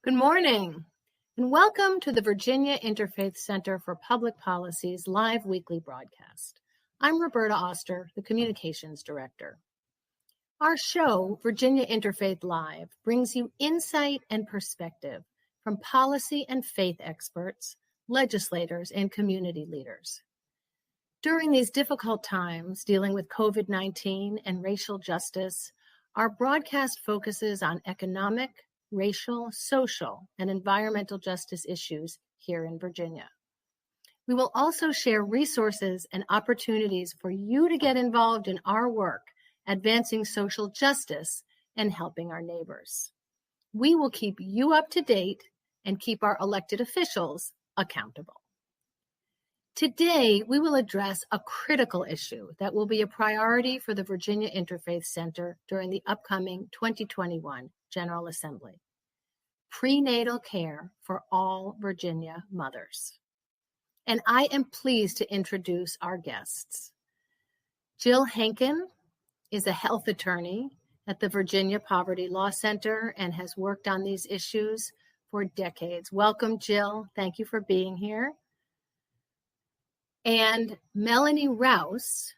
Good morning, and welcome to the Virginia Interfaith Center for Public Policy's live weekly broadcast. I'm Roberta Oster, the Communications Director. Our show, Virginia Interfaith Live, brings you insight and perspective from policy and faith experts, legislators, and community leaders. During these difficult times dealing with COVID-19 and racial justice, our broadcast focuses on economic, racial, social, and environmental justice issues here in Virginia. We will also share resources and opportunities for you to get involved in our work, advancing social justice and helping our neighbors. We will keep you up to date and keep our elected officials accountable. Today, we will address a critical issue that will be a priority for the Virginia Interfaith Center during the upcoming 2021 General Assembly: prenatal care for all Virginia mothers. And I am pleased to introduce our guests. Jill Hanken is a health attorney at the Virginia Poverty Law Center and has worked on these issues for decades. Welcome, Jill. Thank you for being here. And Melanie Rouse,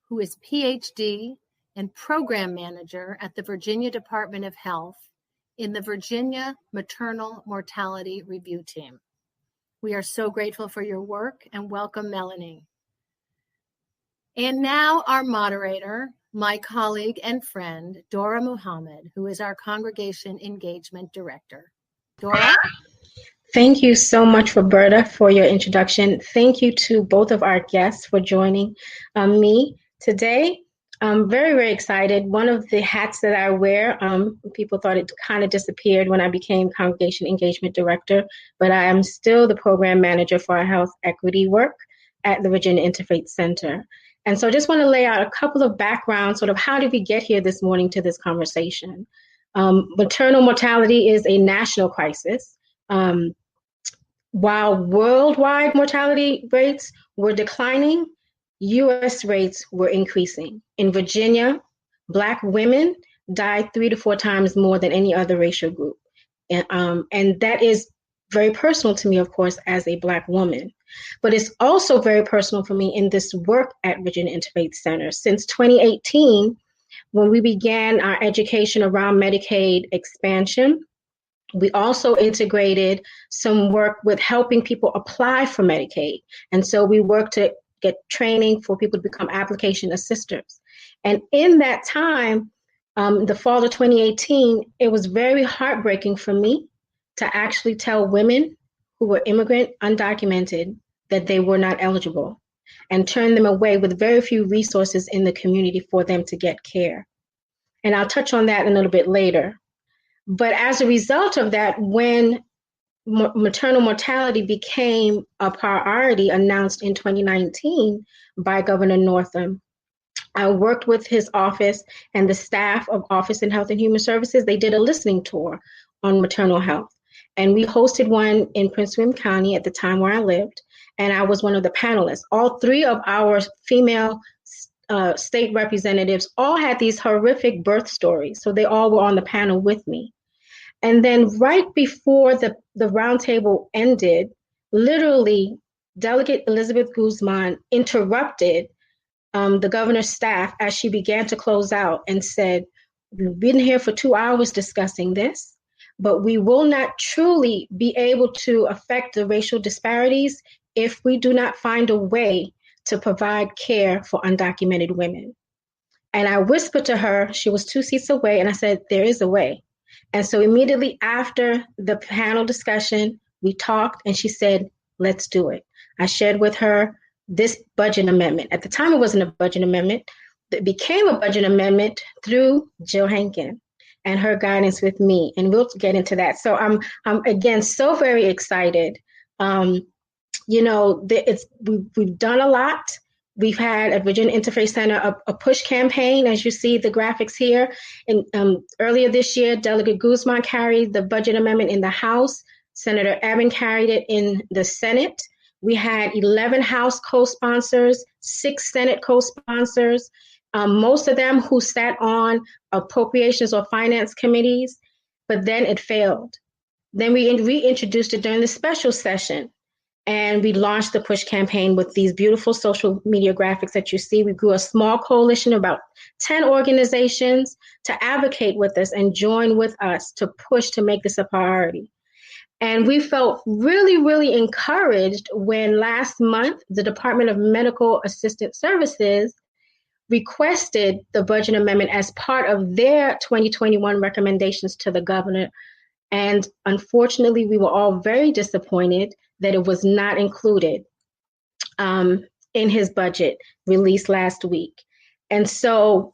who is PhD and Program Manager at the Virginia Department of Health in the Virginia Maternal Mortality Review Team. We are so grateful for your work, and welcome, Melanie. And now our moderator, my colleague and friend, Dora Muhammad, who is our Congregation Engagement Director. Dora? Thank you so much, Roberta, for your introduction. Thank you to both of our guests for joining me today. I'm very, very excited. One of the hats that I wear, people thought it kind of disappeared when I became Congregation Engagement Director, but I am still the Program Manager for our health equity work at the Virginia Interfaith Center. And so I just want to lay out a couple of backgrounds, sort of how did we get here this morning to this conversation. Maternal mortality is a national crisis. While worldwide mortality rates were declining, U.S. rates were increasing. In Virginia, Black women died 3 to 4 times more than any other racial group. And that is very personal to me, of course, as a Black woman. But it's also very personal for me in this work at Virginia Interfaith Center. Since 2018, when we began our education around Medicaid expansion, we also integrated some work with helping people apply for Medicaid. And so we worked to get training for people to become application assisters. And in that time, the fall of 2018, it was very heartbreaking for me to actually tell women who were immigrant, undocumented, that they were not eligible, and turn them away with very few resources in the community for them to get care. And I'll touch on that a little bit later. But as a result of that, when maternal mortality became a priority announced in 2019 by Governor Northam, I worked with his office and the staff of Office in Health and Human Services. They did a listening tour on maternal health. And we hosted one in Prince William County at the time where I lived. And I was one of the panelists. All 3 of our female state representatives all had these horrific birth stories. So they all were on the panel with me. And then right before the roundtable ended, literally Delegate Elizabeth Guzman interrupted the governor's staff as she began to close out and said, "We've been here for 2 hours discussing this, but we will not truly be able to affect the racial disparities if we do not find a way to provide care for undocumented women." And I whispered to her, she was 2 seats away, and I said, "There is a way." And so immediately after the panel discussion, we talked and she said, "Let's do it." I shared with her this budget amendment. At the time, it wasn't a budget amendment. It became a budget amendment through Jill Hanken and her guidance with me. And we'll get into that. So I'm again, so very excited. We've done a lot. We've had at Virginia Interfaith Center a push campaign, as you see the graphics here. And earlier this year, Delegate Guzman carried the budget amendment in the House. Senator Abbott carried it in the Senate. We had 11 House co-sponsors, 6 Senate co-sponsors, most of them who sat on appropriations or finance committees, but then it failed. Then we reintroduced it during the special session. And we launched the push campaign with these beautiful social media graphics that you see. We grew a small coalition, about 10 organizations, to advocate with us and join with us to push to make this a priority. And we felt really, really encouraged when last month the Department of Medical Assistant Services requested the budget amendment as part of their 2021 recommendations to the governor. And unfortunately, we were all very disappointed that it was not included in his budget released last week. And so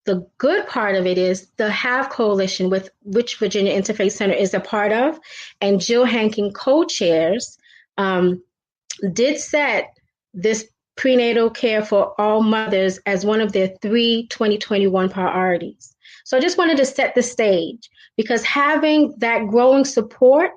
the good part of it is the HAVE coalition, with which Virginia Interfaith Center is a part of, and Jill Hanken co-chairs, did set this prenatal care for all mothers as one of their 3 2021 priorities. So I just wanted to set the stage, because having that growing support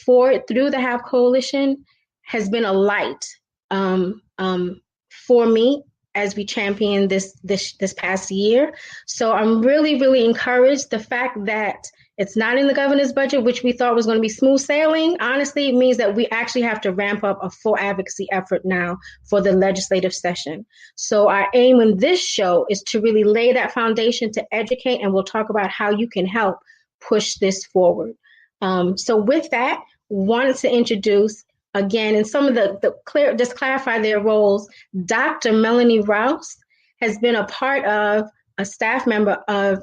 for it through the HAVE coalition has been a light for me as we champion this past year. So I'm really, really encouraged. The fact that it's not in the governor's budget, which we thought was going to be smooth sailing, honestly, it means that we actually have to ramp up a full advocacy effort now for the legislative session. So our aim in this show is to really lay that foundation to educate, and we'll talk about how you can help push this forward. So with that, wanted to introduce again, and some of just clarify their roles. Dr. Melanie Rouse has been a part of, a staff member of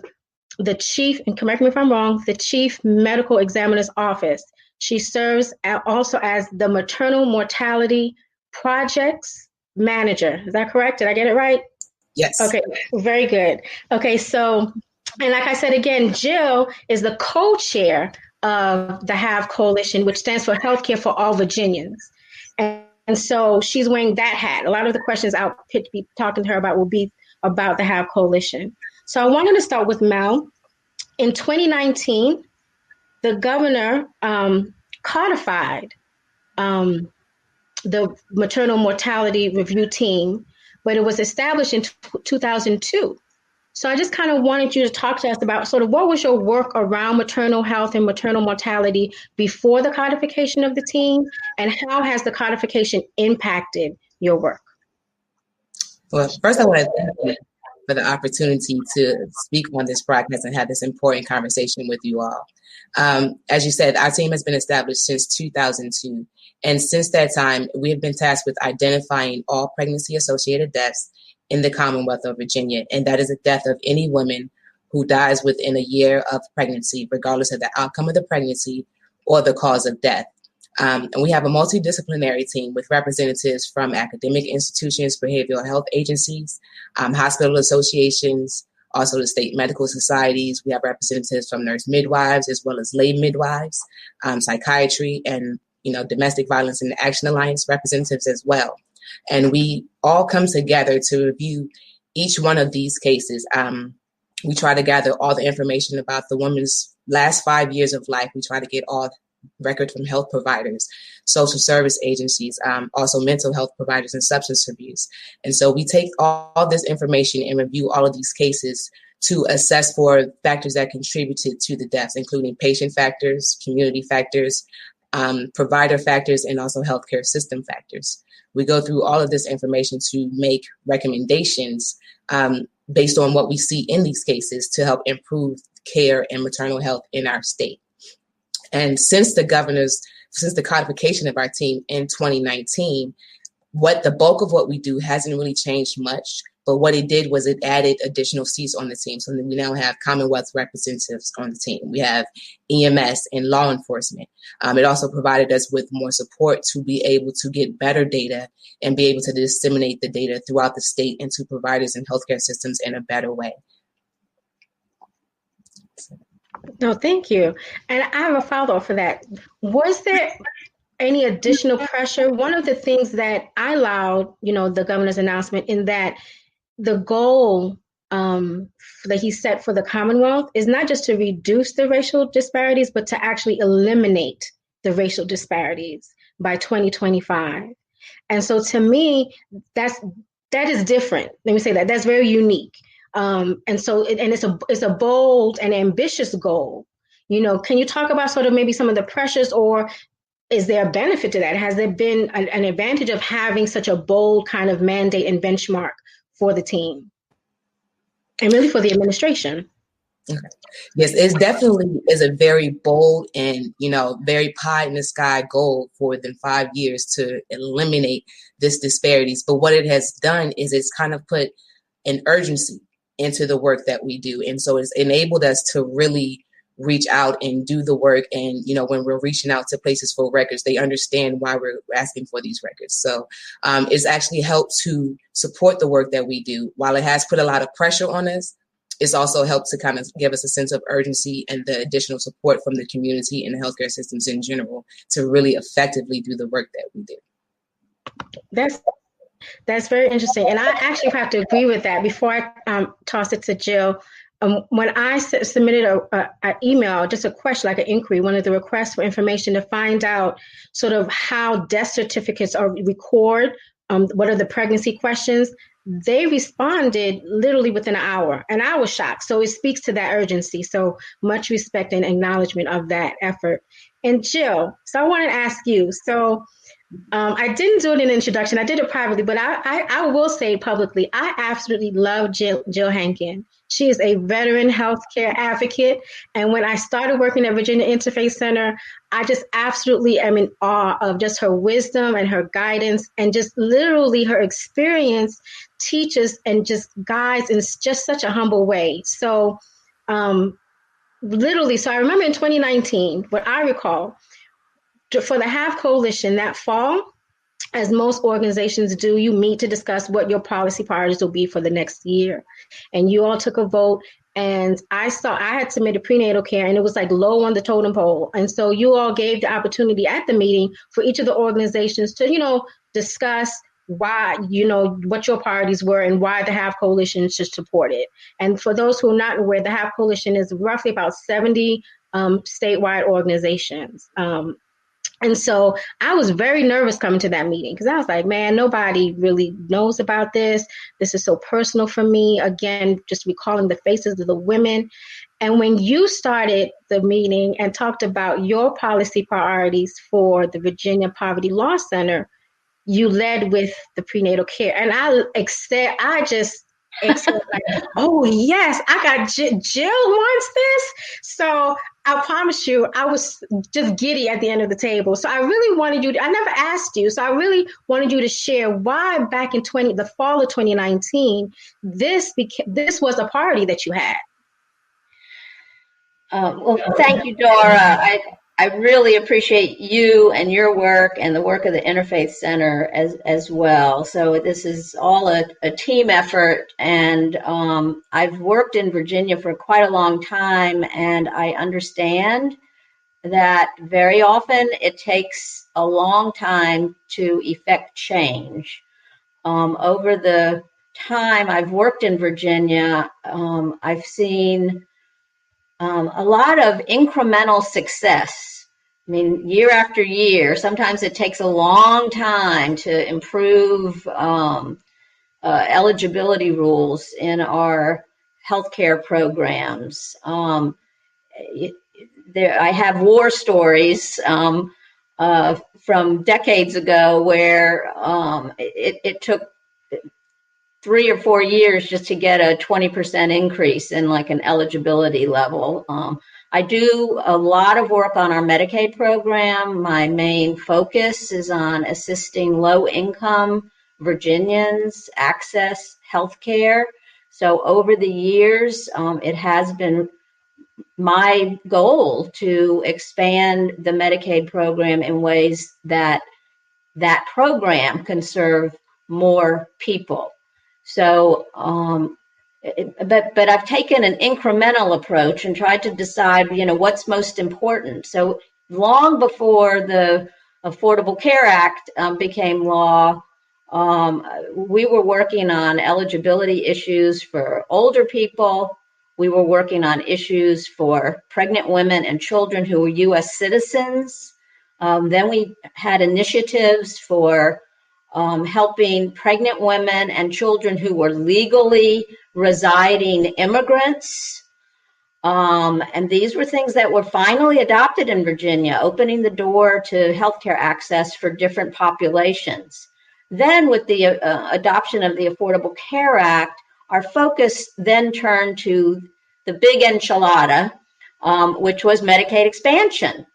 the chief, and correct me if I'm wrong, the Chief Medical Examiner's Office. She serves also as the Maternal Mortality Projects Manager. Is that correct? Did I get it right? Yes. Okay, very good. Okay, so, and like I said again, Jill is the co-chair of the HAVE Coalition, which stands for Healthcare for All Virginians. And so she's wearing that hat. A lot of the questions I'll be talking to her about will be about the HAVE Coalition. So I wanted to start with Mel. In 2019, the governor codified the Maternal Mortality Review Team, but it was established in 2002. So I just kind of wanted you to talk to us about sort of what was your work around maternal health and maternal mortality before the codification of the team, and how has the codification impacted your work? Well, first I want to thank you for the opportunity to speak on this broadcast and have this important conversation with you all. As you said, our team has been established since 2002. And since that time, we have been tasked with identifying all pregnancy-associated deaths in the Commonwealth of Virginia. And that is a death of any woman who dies within a year of pregnancy, regardless of the outcome of the pregnancy or the cause of death. And we have a multidisciplinary team with representatives from academic institutions, behavioral health agencies, hospital associations, also the state medical societies. We have representatives from nurse midwives as well as lay midwives, psychiatry, and domestic violence and action alliance representatives as well. And we all come together to review each one of these cases. We try to gather all the information about the woman's last 5 years of life. We try to get all records from health providers, social service agencies, also mental health providers and substance abuse. And so we take all this information and review all of these cases to assess for factors that contributed to the deaths, including patient factors, community factors, provider factors, and also healthcare system factors. We go through all of this information to make recommendations based on what we see in these cases to help improve care and maternal health in our state. And since the codification of our team in 2019, the bulk of what we do hasn't really changed much. But what it did was it added additional seats on the team. So we now have Commonwealth representatives on the team. We have EMS and law enforcement. It also provided us with more support to be able to get better data and be able to disseminate the data throughout the state and to providers and healthcare systems in a better way. No, thank you. And I have a follow-up for that. Was there any additional pressure? One of the things that I allowed, the governor's announcement, in that the goal that he set for the Commonwealth is not just to reduce the racial disparities, but to actually eliminate the racial disparities by 2025. And so to me, that is different. Let me say that. That's very unique. And so it's a bold and ambitious goal, Can you talk about sort of maybe some of the pressures, or is there a benefit to that? Has there been an advantage of having such a bold kind of mandate and benchmark for the team and really for the administration? Okay. Yes, it definitely is a very bold and, very pie in the sky goal for within 5 years to eliminate this disparities. But what it has done is it's kind of put an urgency into the work that we do. And so it's enabled us to really reach out and do the work. And, when we're reaching out to places for records, they understand why we're asking for these records. So it's actually helped to support the work that we do. While it has put a lot of pressure on us, it's also helped to kind of give us a sense of urgency and the additional support from the community and the healthcare systems in general to really effectively do the work that we do. That's very interesting. And I actually have to agree with that. Before I toss it to Jill, when I submitted an email, just a question, like an inquiry, one of the requests for information to find out sort of how death certificates are recorded, what are the pregnancy questions, they responded literally within an hour, and I was shocked. So it speaks to that urgency. So much respect and acknowledgement of that effort. And Jill, so I want to ask you, so I didn't do it in an introduction, I did it privately, but I will say publicly, I absolutely love Jill Hanken. She is a veteran healthcare advocate. And when I started working at Virginia Interfaith Center, I just absolutely am in awe of just her wisdom and her guidance, and just literally her experience teaches and just guides in just such a humble way. So literally, so I remember in 2019, what I recall, for the HAVE Coalition that fall, as most organizations do, you meet to discuss what your policy priorities will be for the next year. And you all took a vote, and I had submitted prenatal care, and it was like low on the totem pole. And so you all gave the opportunity at the meeting for each of the organizations to, discuss why, what your priorities were and why the HAVE Coalition should support it. And for those who are not aware, the HAVE Coalition is roughly about 70 statewide organizations. And so I was very nervous coming to that meeting because I was like, man, nobody really knows about this. This is so personal for me. Again, just recalling the faces of the women. And when you started the meeting and talked about your policy priorities for the Virginia Poverty Law Center, you led with the prenatal care. And I just exhaled like, oh, yes, I got Jill wants this. So I promise you, I was just giddy at the end of the table. So I really wanted you to, I never asked you, so I really wanted you to share why back in the fall of 2019, this was a priority that you had. Well, thank you, Dora. I really appreciate you and your work and the work of the Interfaith Center as well. So this is all a team effort, and I've worked in Virginia for quite a long time, and I understand that very often it takes a long time to effect change. Over the time I've worked in Virginia, I've seen a lot of incremental success. I mean, year after year, sometimes it takes a long time to improve eligibility rules in our healthcare programs. I have war stories from decades ago where it took 3 or 4 years just to get a 20% increase in like an eligibility level. I do a lot of work on our Medicaid program. My main focus is on assisting low-income Virginians access health care. So over the years, it has been my goal to expand the Medicaid program in ways that that program can serve more people. So, but I've taken an incremental approach and tried to decide, what's most important. So long before the Affordable Care Act became law, we were working on eligibility issues for older people. We were working on issues for pregnant women and children who were U.S. citizens. Then we had initiatives for helping pregnant women and children who were legally residing immigrants. And these were things that were finally adopted in Virginia, opening the door to healthcare access for different populations. Then with the adoption of the Affordable Care Act, our focus then turned to the big enchilada, which was Medicaid expansion,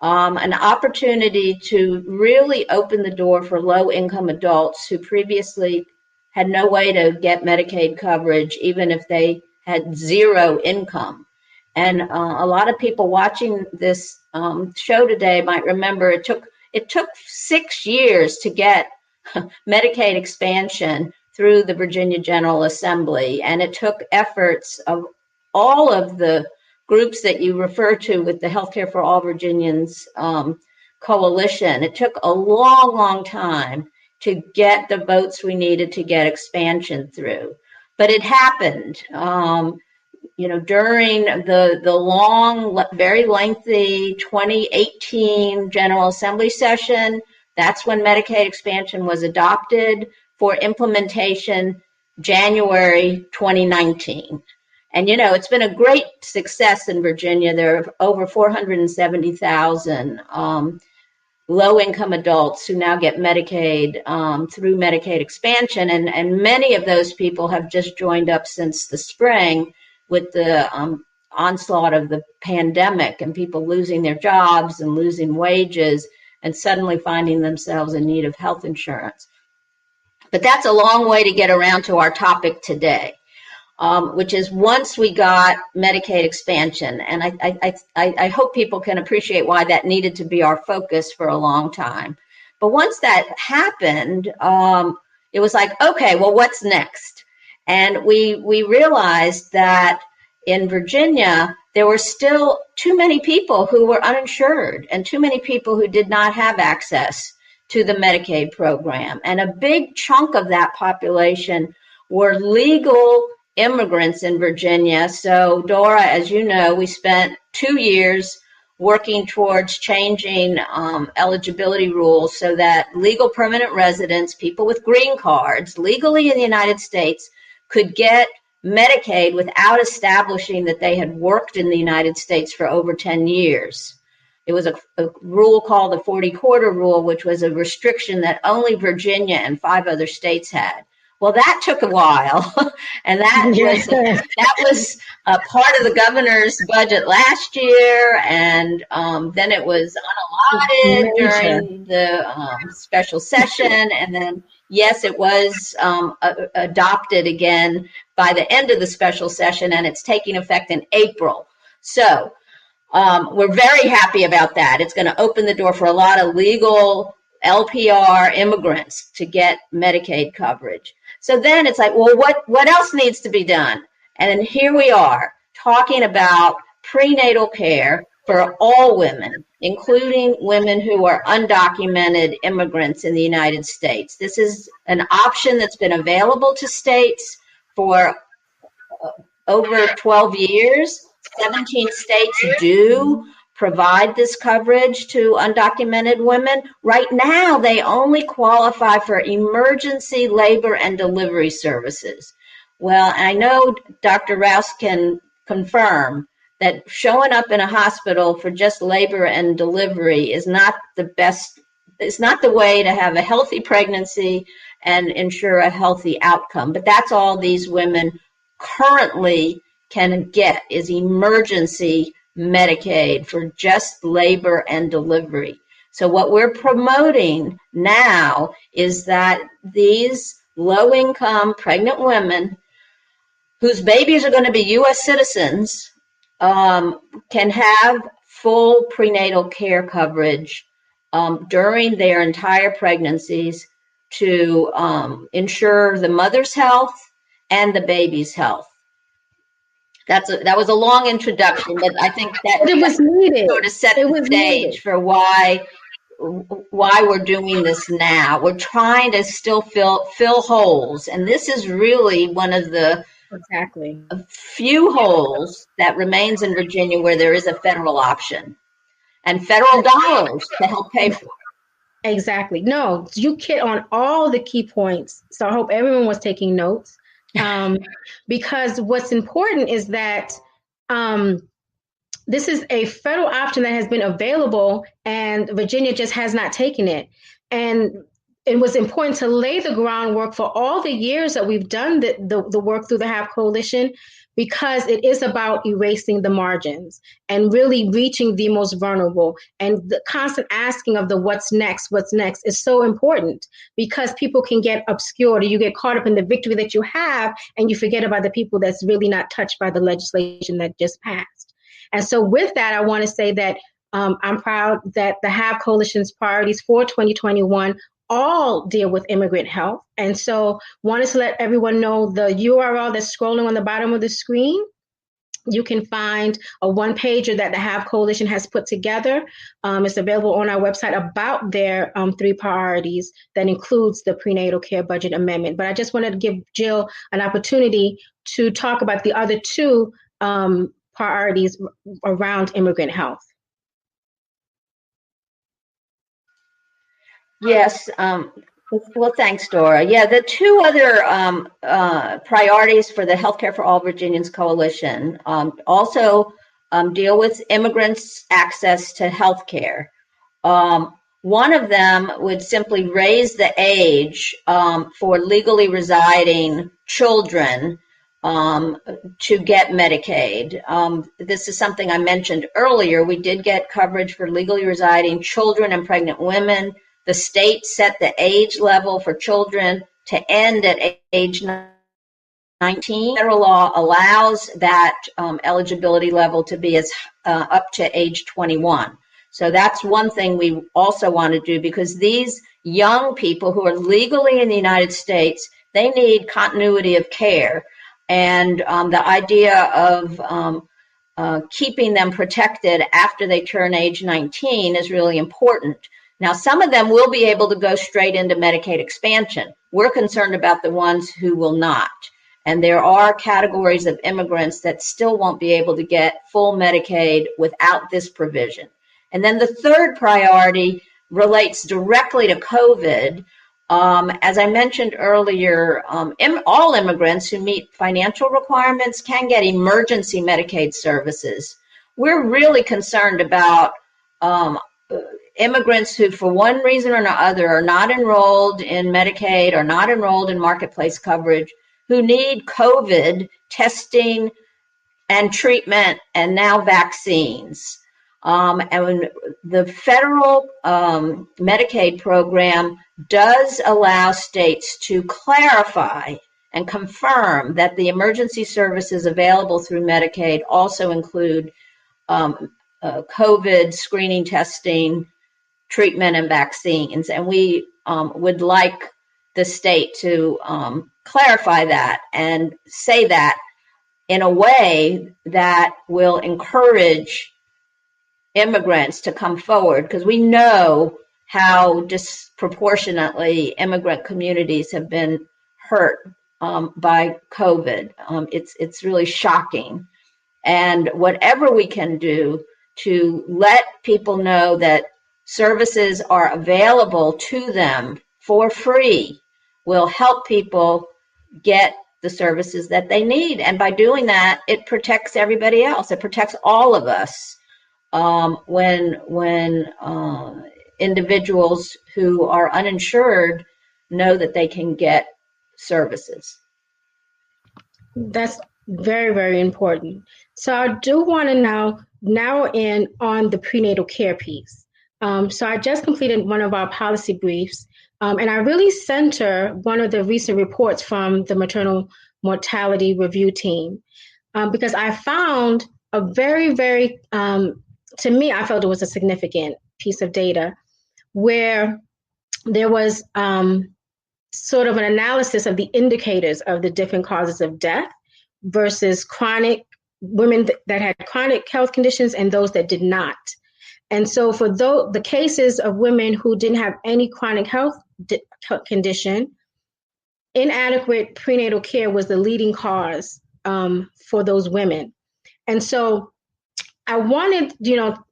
an opportunity to really open the door for low-income adults who previously had no way to get Medicaid coverage, even if they had zero income. And a lot of people watching this show today might remember it took 6 years to get Medicaid expansion through the Virginia General Assembly, and it took efforts of all of the groups that you refer to with the Healthcare for All Virginians coalition. It took a long, long time to get the votes we needed to get expansion through, but it happened. During the long, very lengthy 2018 General Assembly session, that's when Medicaid expansion was adopted for implementation January 2019. And, it's been a great success in Virginia. There are over 470,000 low-income adults who now get Medicaid through Medicaid expansion. And many of those people have just joined up since the spring with the onslaught of the pandemic and people losing their jobs and losing wages and suddenly finding themselves in need of health insurance. But that's a long way to get around to our topic today, which is once we got Medicaid expansion, and I hope people can appreciate why that needed to be our focus for a long time. But once that happened, it was like, okay, well, what's next? And we realized that in Virginia, there were still too many people who were uninsured and too many people who did not have access to the Medicaid program. And a big chunk of that population were legal immigrants in Virginia. So, Dora, as you know, we spent 2 years working towards changing eligibility rules so that legal permanent residents, people with green cards, legally in the United States, could get Medicaid without establishing that they had worked in the United States for over 10 years. It was a rule called the 40-quarter rule, which was a restriction that only Virginia and 5 other states had. Well, that took a while, and that was a part of the governor's budget last year, and then it was unallotted during the special session, and then, yes, it was adopted again by the end of the special session, and it's taking effect in April. So we're very happy about that. It's going to open the door for a lot of legal LPR immigrants to get Medicaid coverage. So then it's like, well, what else needs to be done? And here we are talking about prenatal care for all women, including women who are undocumented immigrants in the United States. This is an option that's been available to states for over 12 years. 17 states do provide this coverage to undocumented women. Right now, they only qualify for emergency labor and delivery services. Well, I know Dr. Rouse can confirm that showing up in a hospital for just labor and delivery is not the best, it's not the way to have a healthy pregnancy and ensure a healthy outcome. But that's all these women currently can get is emergency Medicaid for just labor and delivery. So what we're promoting now is that these low-income pregnant women whose babies are going to be U.S. citizens can have full prenatal care coverage during their entire pregnancies to ensure the mother's health and the baby's health. That was a long introduction, but I think that it was needed. Sort of set the stage for why we're doing this now. We're trying to still fill holes, and this is really one of the few holes that remains in Virginia where there is a federal option and federal dollars to help pay for it. Exactly. No, you hit on all the key points. So I hope everyone was taking notes. Because what's important is that this is a federal option that has been available, and Virginia just has not taken it. And it was important to lay the groundwork for all the years that we've done the work through the HAVE Coalition, because it is about erasing the margins and really reaching the most vulnerable. And the constant asking of the what's next is so important, because people can get obscured, or you get caught up in the victory that you have and you forget about the people that's really not touched by the legislation that just passed. And so with that, I want to say that I'm proud that the HAVE Coalition's priorities for 2021 all deal with immigrant health. And so wanted to let everyone know the URL that's scrolling on the bottom of the screen. You can find a one-pager that the HAVE Coalition has put together. It's available on our website about their 3 priorities that includes the prenatal care budget amendment. But I just wanted to give Jill an opportunity to talk about the other 2 priorities around immigrant health. Yes. Well, thanks, Dora. Yeah, the 2 other priorities for the Healthcare for All Virginians Coalition also deal with immigrants' access to health care. One of them would simply raise the age for legally residing children to get Medicaid. This is something I mentioned earlier. We did get coverage for legally residing children and pregnant women. The state set the age level for children to end at age 19. Federal law allows that eligibility level to be as up to age 21. So that's one thing we also want to do, because these young people who are legally in the United States, they need continuity of care. And the idea of keeping them protected after they turn age 19 is really important. Now, some of them will be able to go straight into Medicaid expansion. We're concerned about the ones who will not. And there are categories of immigrants that still won't be able to get full Medicaid without this provision. And then the third priority relates directly to COVID. As I mentioned earlier, all immigrants who meet financial requirements can get emergency Medicaid services. We're really concerned about immigrants who, for one reason or another, are not enrolled in Medicaid or not enrolled in marketplace coverage, who need COVID testing and treatment and now vaccines. And the federal Medicaid program does allow states to clarify and confirm that the emergency services available through Medicaid also include COVID screening, testing, treatment, and vaccines. And we would like the state to clarify that and say that in a way that will encourage immigrants to come forward, because we know how disproportionately immigrant communities have been hurt by COVID. It's really shocking. And whatever we can do to let people know that services are available to them for free will help people get the services that they need. And by doing that, it protects everybody else. It protects all of us when individuals who are uninsured know that they can get services. That's very, very important. So I do want to now narrow in on the prenatal care piece. So I just completed one of our policy briefs, and I really center one of the recent reports from the Maternal Mortality Review Team, because I found a very, very, to me, I felt it was a significant piece of data where there was sort of an analysis of the indicators of the different causes of death versus chronic women that had chronic health conditions and those that did not. And so for the cases of women who didn't have any chronic health condition, inadequate prenatal care was the leading cause for those women. And so I wanted,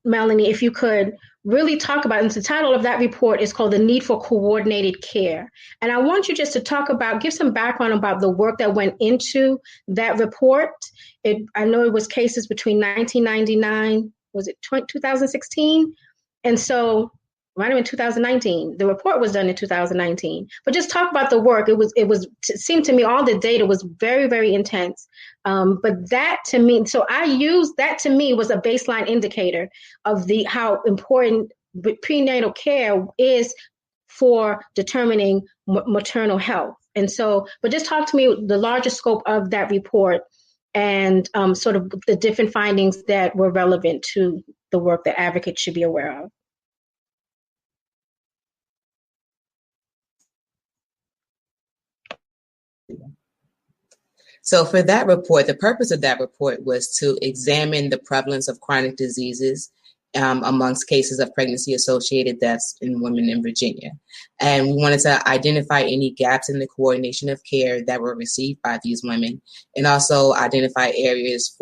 Melanie, if you could really talk about, and the title of that report is called The Need for Coordinated Care. And I want you just to give some background about the work that went into that report. I know it was cases between 1999, was it 2016? And so might have been 2019. The report was done in 2019. But just talk about the work. It seemed to me all the data was very, very intense. But that to me, so I used that to me was a baseline indicator of how important prenatal care is for determining maternal health. And so, but just talk to me the larger scope of that report and sort of the different findings that were relevant to the work that advocates should be aware of. So for that report, the purpose of that report was to examine the prevalence of chronic diseases amongst cases of pregnancy-associated deaths in women in Virginia. And we wanted to identify any gaps in the coordination of care that were received by these women, and also identify areas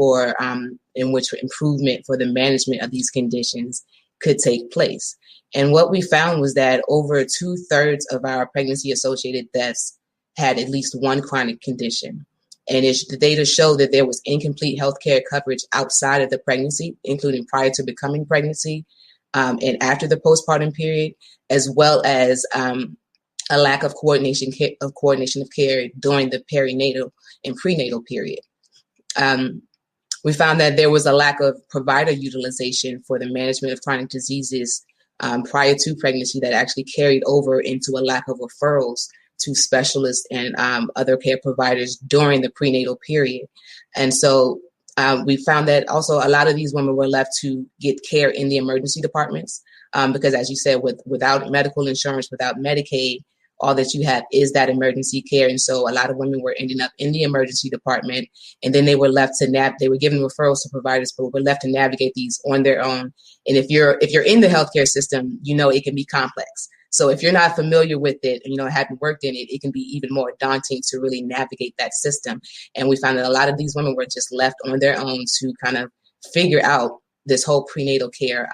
in which improvement for the management of these conditions could take place. And what we found was that over 2/3 of our pregnancy-associated deaths had at least one chronic condition. And the data showed that there was incomplete healthcare coverage outside of the pregnancy, including prior to becoming pregnancy and after the postpartum period, as well as a lack of coordination of care during the perinatal and prenatal period. We found that there was a lack of provider utilization for the management of chronic diseases prior to pregnancy that actually carried over into a lack of referrals to specialists and other care providers during the prenatal period. And so we found that also a lot of these women were left to get care in the emergency departments because, as you said, without medical insurance, without Medicaid, all that you have is that emergency care. And so a lot of women were ending up in the emergency department, and then they were left to they were given referrals to providers, but were left to navigate these on their own. And if you're in the healthcare system, it can be complex. So if you're not familiar with it, and haven't worked in it, it can be even more daunting to really navigate that system. And we found that a lot of these women were just left on their own to kind of figure out this whole prenatal care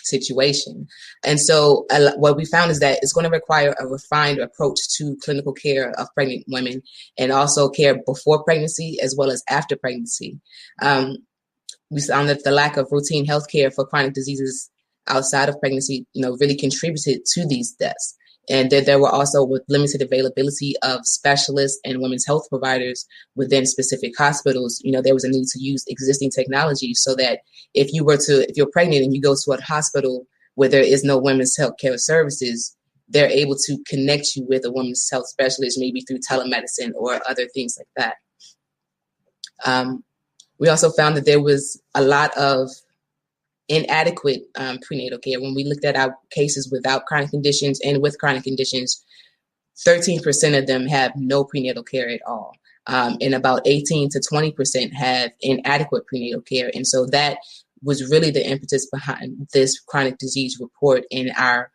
situation. And so what we found is that it's going to require a refined approach to clinical care of pregnant women, and also care before pregnancy as well as after pregnancy. We found that the lack of routine health care for chronic diseases outside of pregnancy, really contributed to these deaths. And that there were also, with limited availability of specialists and women's health providers within specific hospitals, there was a need to use existing technology so that if you're pregnant and you go to a hospital where there is no women's health care services, they're able to connect you with a women's health specialist, maybe through telemedicine or other things like that. We also found that there was a lot of inadequate prenatal care. When we looked at our cases without chronic conditions and with chronic conditions, 13% of them have no prenatal care at all. And about 18 to 20% have inadequate prenatal care. And so that was really the impetus behind this chronic disease report and our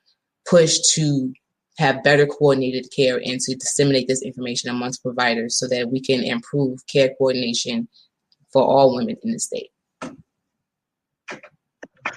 push to have better coordinated care and to disseminate this information amongst providers so that we can improve care coordination for all women in the state.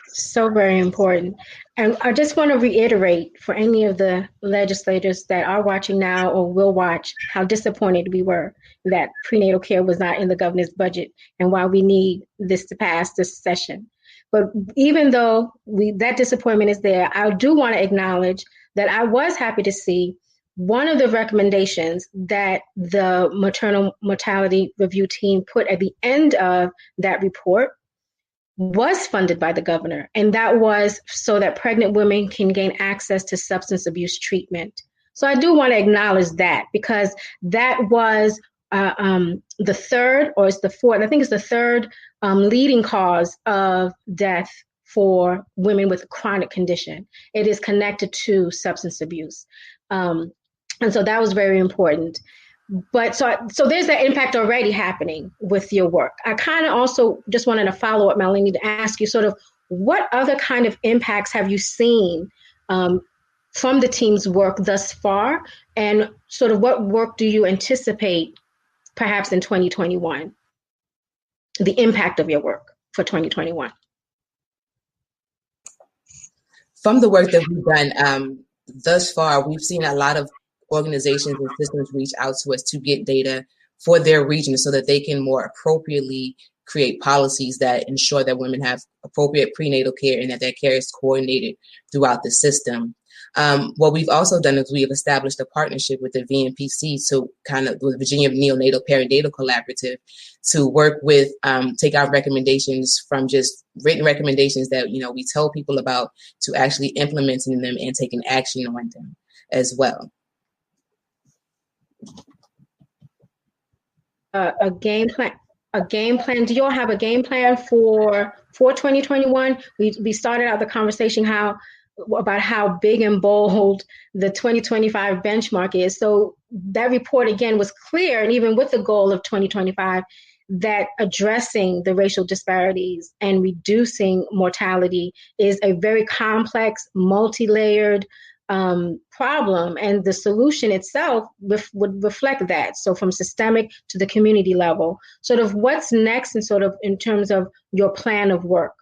So very important. And I just want to reiterate for any of the legislators that are watching now or will watch how disappointed we were that prenatal care was not in the governor's budget and why we need this to pass this session. But even though that disappointment is there, I do want to acknowledge that I was happy to see one of the recommendations that the maternal mortality review team put at the end of that report was funded by the governor, and that was so that pregnant women can gain access to substance abuse treatment. So I do want to acknowledge that, because that was the third, or it's the fourth, I think it's the third leading cause of death for women with a chronic condition. It is connected to substance abuse. And so that was very important. But so there's that impact already happening with your work. I kind of also just wanted to follow up, Melanie, to ask you sort of what other kind of impacts have you seen from the team's work thus far, and sort of what work do you anticipate perhaps in 2021, the impact of your work? for 2021? From the work that we've done thus far, we've seen a lot of organizations and systems reach out to us to get data for their region so that they can more appropriately create policies that ensure that women have appropriate prenatal care and that that care is coordinated throughout the system. What we've also done is we have established a partnership with the VNPC, so kind of with Virginia Neonatal Perinatal Collaborative, to work with, take our recommendations from just written recommendations that, we tell people about to actually implementing them and taking action on them as well. A game plan. Do you all have a game plan for 2021? We started out the conversation about how big and bold the 2025 benchmark is. So that report again was clear, and even with the goal of 2025, that addressing the racial disparities and reducing mortality is a very complex, multi-layered problem, and the solution itself would reflect that. So from systemic to the community level, sort of what's next and sort of in terms of your plan of work?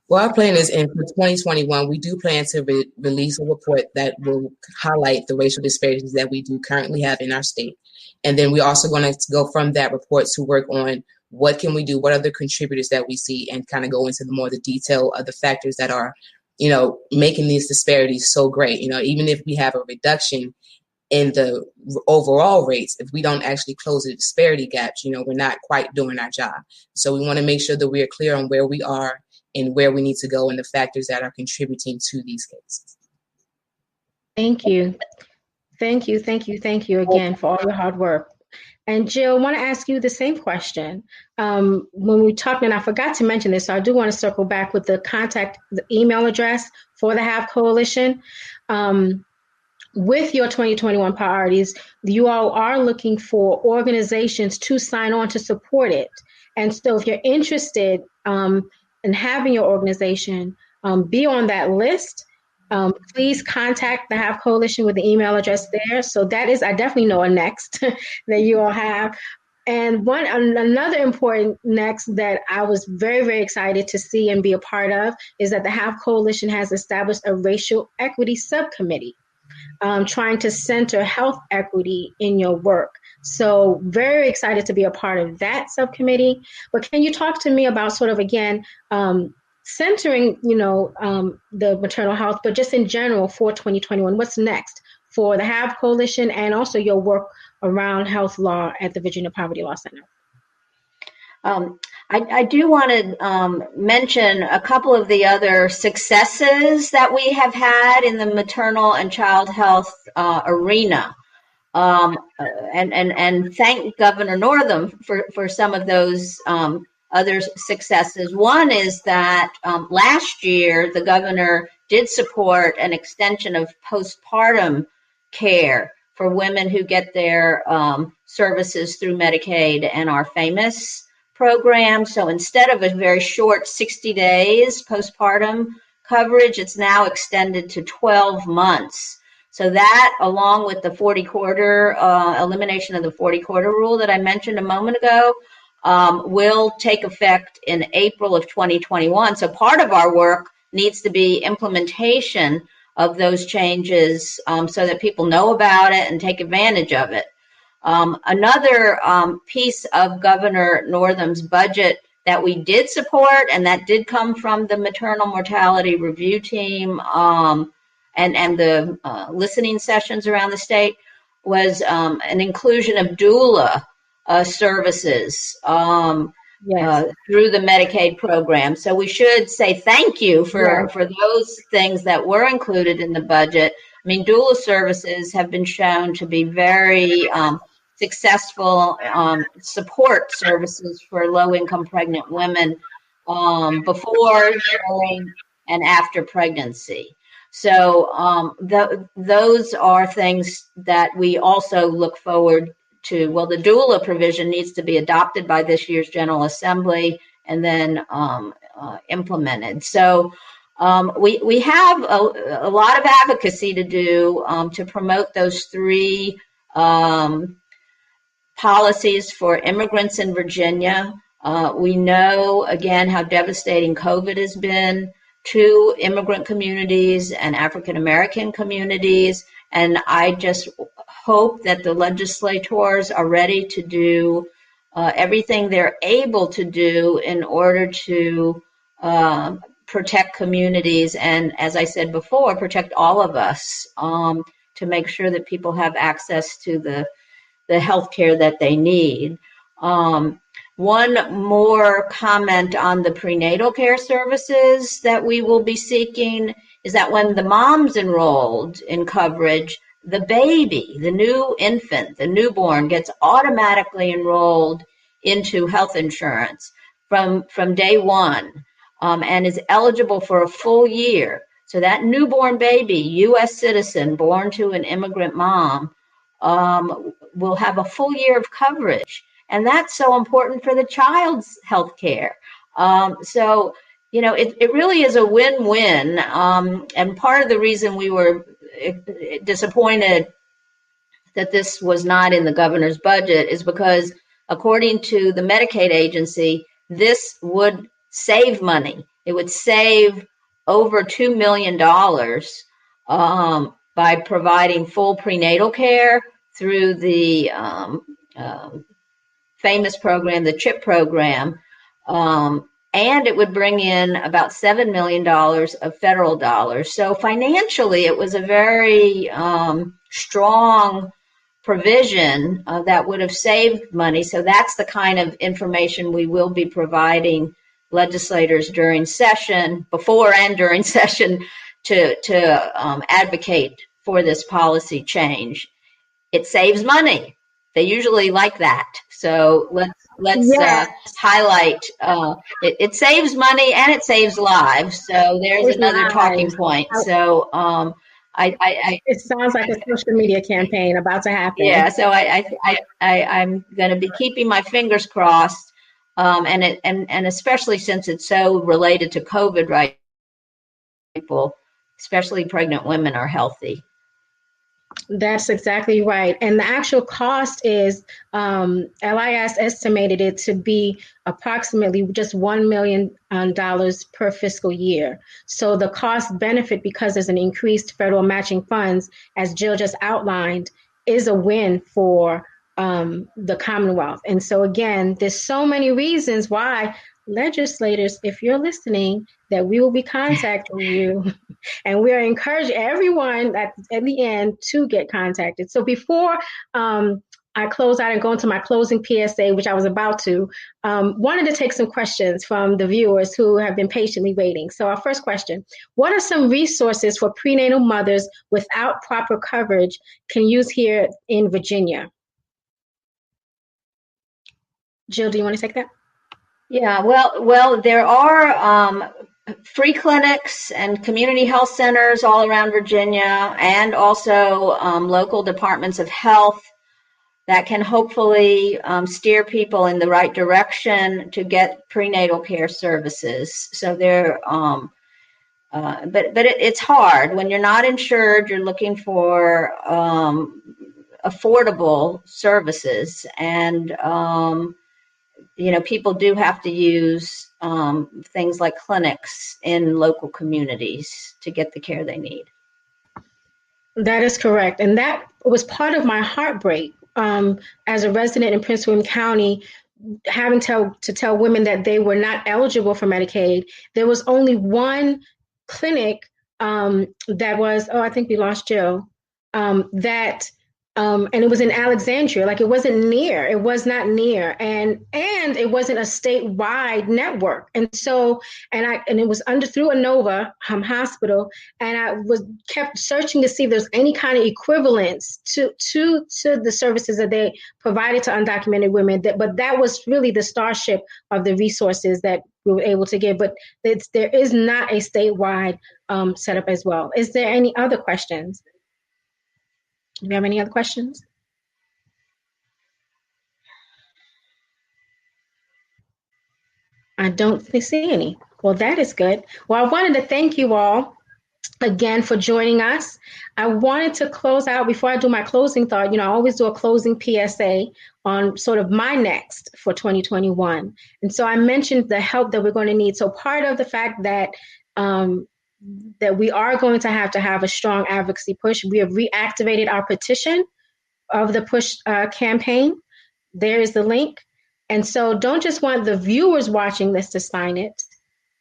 Well, our plan is for 2021, we do plan to release a report that will highlight the racial disparities that we do currently have in our state. And then we're also going to go from that report to work on what can we do, what are the contributors that we see, and kind of go into the detail of the factors that are, making these disparities so great. Even if we have a reduction in the overall rates, if we don't actually close the disparity gaps, we're not quite doing our job. So we want to make sure that we are clear on where we are and where we need to go and the factors that are contributing to these cases. Thank you. Thank you again for all your hard work. And Jill, I want to ask you the same question. When we talked, and I forgot to mention this, so I do want to circle back with the email address for the HAVE Coalition. With your 2021 priorities, you all are looking for organizations to sign on to support it. And so if you're interested in having your organization be on that list, please contact the HAVE Coalition with the email address there. So that is, I definitely know a next that you all have. And another important next that I was very, very excited to see and be a part of is that the HAVE Coalition has established a racial equity subcommittee, trying to center health equity in your work. So very excited to be a part of that subcommittee. But can you talk to me about sort of, again, centering, the maternal health, but just in general for 2021, what's next for the HAVE Coalition and also your work around health law at the Virginia Poverty Law Center? I do want to mention a couple of the other successes that we have had in the maternal and child health arena. And thank Governor Northam for some of those other successes. One is that last year, the governor did support an extension of postpartum care for women who get their services through Medicaid and our FAMOUS program. So instead of a very short 60 days postpartum coverage, it's now extended to 12 months. So that, along with the 40-quarter elimination of the 40-quarter rule that I mentioned a moment ago, will take effect in April of 2021. So part of our work needs to be implementation of those changes so that people know about it and take advantage of it. Another piece of Governor Northam's budget that we did support, and that did come from the maternal mortality review team and the listening sessions around the state, was an inclusion of doula services through the Medicaid program. So we should say thank you for those things that were included in the budget. I mean, doula services have been shown to be very successful support services for low-income pregnant women before, during, and after pregnancy. So those are things that we also look forward to. Well, the doula provision needs to be adopted by this year's General Assembly and then implemented. So we have a lot of advocacy to do to promote those three policies for immigrants in Virginia. We know, again, how devastating COVID has been to immigrant communities and African American communities. And I just hope that the legislators are ready to do everything they're able to do in order to protect communities and, as I said before, protect all of us, to make sure that people have access to the health care that they need. One more comment on the prenatal care services that we will be seeking is that when the mom's enrolled in coverage, the baby, the new infant, the newborn gets automatically enrolled into health insurance from day one, and is eligible for a full year. So that newborn baby, U.S. citizen, born to an immigrant mom, will have a full year of coverage. And that's so important for the child's health care. So, you know, it really is a win-win. And part of the reason we were disappointed that this was not in the governor's budget is because, according to the Medicaid agency, this would save money. It would save over $2 million by providing full prenatal care through the famous program, the CHIP program, and it would bring in about $7 million of federal dollars. So financially, it was a very strong provision that would have saved money. So that's the kind of information we will be providing legislators during session, before and during session, to advocate for this policy change. It saves money. They usually like that. So let's highlight. It saves money and it saves lives. So there's another talking point. So it sounds like a social media campaign about to happen. Yeah. So I'm going to be keeping my fingers crossed, and especially since it's so related to COVID, right? People, especially pregnant women, are healthy. That's exactly right. And the actual cost is, LIS estimated it to be approximately just $1 million per fiscal year. So the cost benefit, because there's an increased federal matching funds, as Jill just outlined, is a win for the Commonwealth. And so again, there's so many reasons why legislators, if you're listening, that we will be contacting you. And we are encouraging everyone at the end to get contacted. So before I close out and go into my closing PSA, which I was about to, wanted to take some questions from the viewers who have been patiently waiting. So our first question: what are some resources for prenatal mothers without proper coverage can use here in Virginia? Jill, do you want to take that? Yeah, well, there are free clinics and community health centers all around Virginia, and also local departments of health that can hopefully steer people in the right direction to get prenatal care services. So there, but it's hard when you're not insured. You're looking for affordable services, and you know, people do have to use things like clinics in local communities to get the care they need. That is correct. And that was part of my heartbreak as a resident in Prince William County, having to tell women that they were not eligible for Medicaid. There was only one clinic that was, I think we lost Jill, and it was in Alexandria. Like, it wasn't near. It was not near, and it wasn't a statewide network. And so, and it was through Inova Hospital, and I kept searching to see if there's any kind of equivalence to the services that they provided to undocumented women. But that was really the starship of the resources that we were able to give. But there is not a statewide setup as well. Is there any other questions? Do you have any other questions? I don't see any. Well, that is good. Well, I wanted to thank you all again for joining us. I wanted to close out before I do my closing thought. I always do a closing PSA on sort of my next for 2021. And so I mentioned the help that we're going to need. So part of the fact that that we are going to have a strong advocacy push, we have reactivated our petition of the push campaign. There is the link. And so don't just want the viewers watching this to sign it.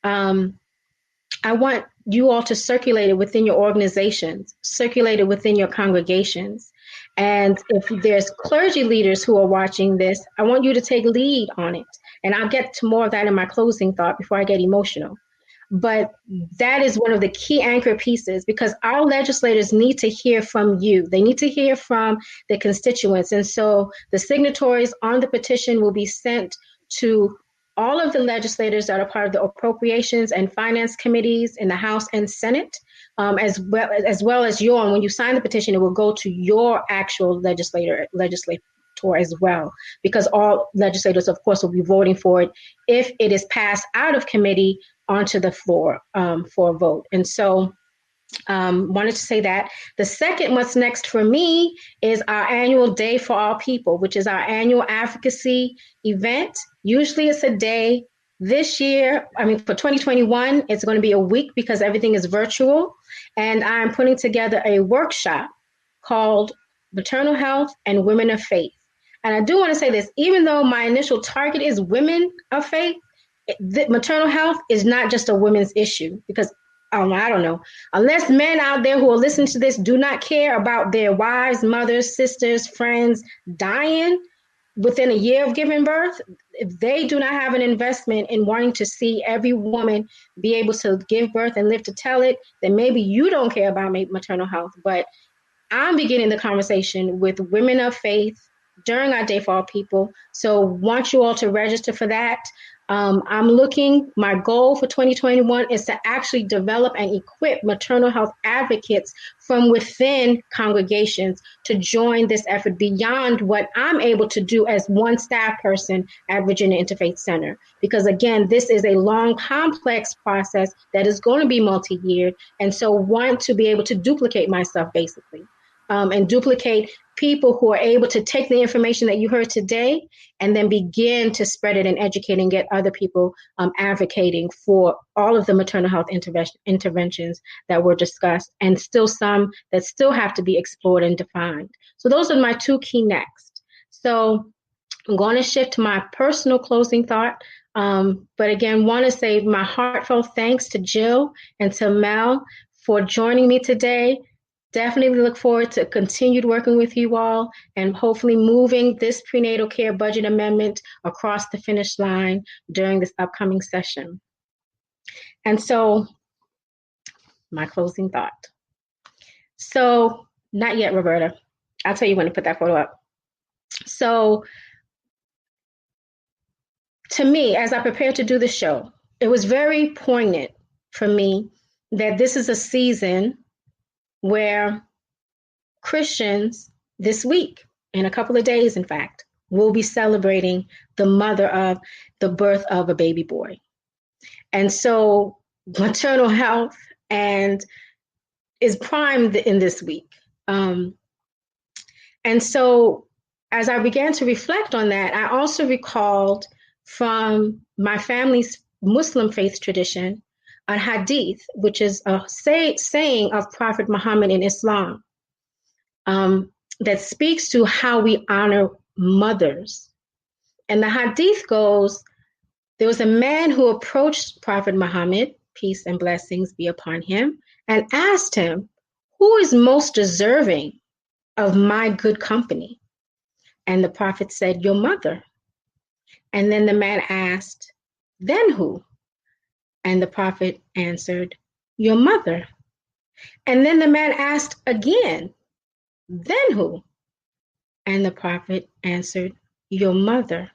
I want you all to circulate it within your organizations, circulate it within your congregations. And if there's clergy leaders who are watching this, I want you to take lead on it. And I'll get to more of that in my closing thought before I get emotional. But that is one of the key anchor pieces, because our legislators need to hear from you. They need to hear from the constituents. And so the signatories on the petition will be sent to all of the legislators that are part of the appropriations and finance committees in the House and Senate, as well as your own. When you sign the petition, it will go to your actual legislator as well, because all legislators, of course, will be voting for it if it is passed out of committee onto the floor for a vote. And so wanted to say that. The second, what's next for me, is our annual Day for All People, which is our annual advocacy event. Usually it's a day. This year, for 2021, it's going to be a week because everything is virtual. And I'm putting together a workshop called Maternal Health and Women of Faith. And I do want to say this, even though my initial target is women of faith, maternal health is not just a women's issue, because I don't know, unless men out there who are listening to this do not care about their wives, mothers, sisters, friends dying within a year of giving birth, if they do not have an investment in wanting to see every woman be able to give birth and live to tell it, then maybe you don't care about maternal health. But I'm beginning the conversation with women of faith during our Day for All People. So want you all to register for that. My goal for 2021 is to actually develop and equip maternal health advocates from within congregations to join this effort beyond what I'm able to do as one staff person at Virginia Interfaith Center. Because again, this is a long, complex process that is going to be multi-yeared. And so want to be able to duplicate myself basically. And duplicate people who are able to take the information that you heard today and then begin to spread it and educate and get other people advocating for all of the maternal health interventions that were discussed, and still some that still have to be explored and defined. So those are my two key next. So I'm going to shift to my personal closing thought. But again, want to say my heartfelt thanks to Jill and to Mel for joining me today. Definitely look forward to continued working with you all and hopefully moving this prenatal care budget amendment across the finish line during this upcoming session. And so my closing thought. So not yet, Roberta. I'll tell you when to put that photo up. So to me, as I prepared to do the show, it was very poignant for me that this is a season where Christians this week, in a couple of days, in fact, will be celebrating the birth of a baby boy. And so maternal health is primed in this week. And so as I began to reflect on that, I also recalled from my family's Muslim faith tradition, a hadith, which is a saying of Prophet Muhammad in Islam, that speaks to how we honor mothers. And the hadith goes, there was a man who approached Prophet Muhammad, peace and blessings be upon him, and asked him, who is most deserving of my good company? And the Prophet said, your mother. And then the man asked, then who? And the Prophet answered, your mother. And then the man asked again, then who? And the Prophet answered, your mother.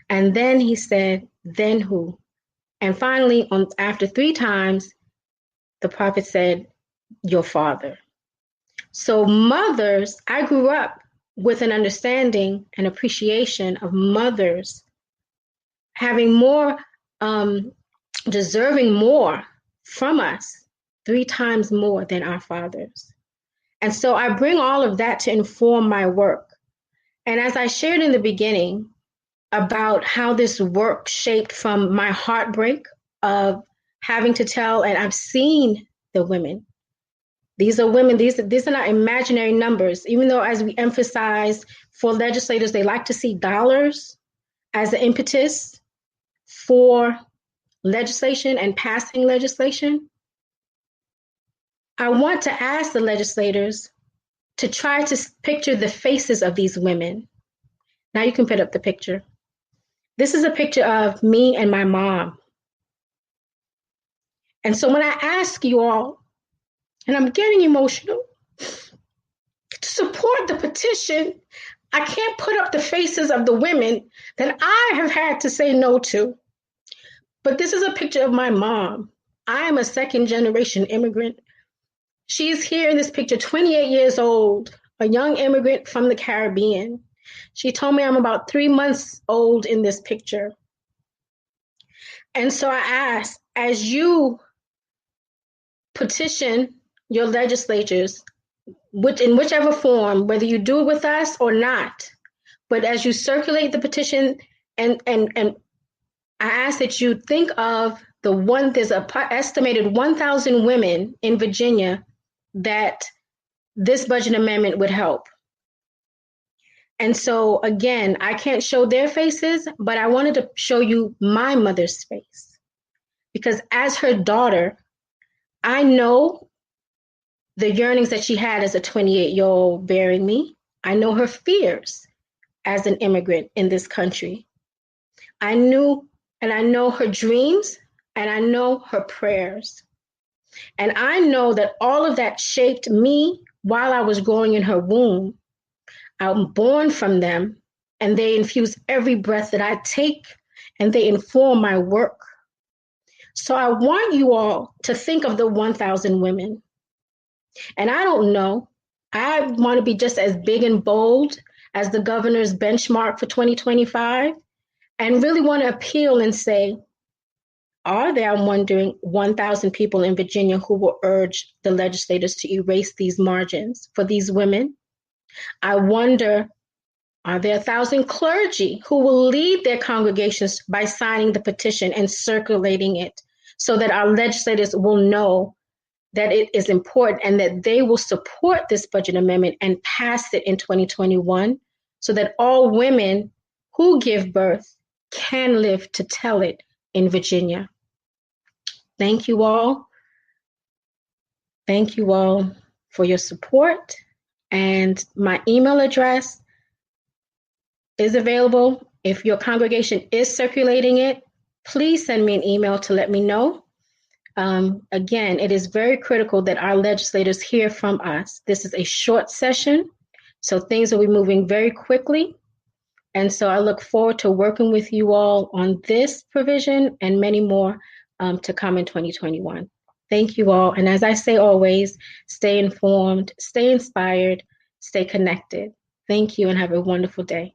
And then he said, then who? And finally, after 3 times, the Prophet said, your father. So mothers, I grew up with an understanding and appreciation of mothers having more, deserving more from us 3 times more than our fathers. And so I bring all of that to inform my work. And as I shared in the beginning about how this work shaped from my heartbreak of having to tell, and I've seen the women. These are women, these are not imaginary numbers, even though as we emphasize for legislators, they like to see dollars as an impetus for legislation and passing legislation. I want to ask the legislators to try to picture the faces of these women. Now you can put up the picture. This is a picture of me and my mom. And so when I ask you all, and I'm getting emotional, to support the petition, I can't put up the faces of the women that I have had to say no to. But this is a picture of my mom. I am a second-generation immigrant. She's here in this picture, 28 years old, a young immigrant from the Caribbean. She told me I'm about 3 months old in this picture. And so I ask, as you petition your legislatures, in whichever form, whether you do it with us or not, but as you circulate the petition, and I ask that you think of there's an estimated 1,000 women in Virginia that this budget amendment would help. And so again, I can't show their faces, but I wanted to show you my mother's face. Because as her daughter, I know the yearnings that she had as a 28-year-old bearing me. I know her fears as an immigrant in this country. I knew and I know her dreams and I know her prayers. And I know that all of that shaped me while I was growing in her womb. I'm born from them, and they infuse every breath that I take, and they inform my work. So I want you all to think of the 1,000 women. And I don't know, I want to be just as big and bold as the governor's benchmark for 2025, and really want to appeal and say, are there, I'm wondering, 1,000 people in Virginia who will urge the legislators to erase these margins for these women? I wonder, are there 1,000 clergy who will lead their congregations by signing the petition and circulating it so that our legislators will know that it is important and that they will support this budget amendment and pass it in 2021 so that all women who give birth can live to tell it in Virginia. Thank you all. Thank you all for your support. And my email address is available. If your congregation is circulating it, please send me an email to let me know. Again, it is very critical that our legislators hear from us. This is a short session, so things will be moving very quickly. And so I look forward to working with you all on this provision and many more to come in 2021. Thank you all. And as I say always, stay informed, stay inspired, stay connected. Thank you and have a wonderful day.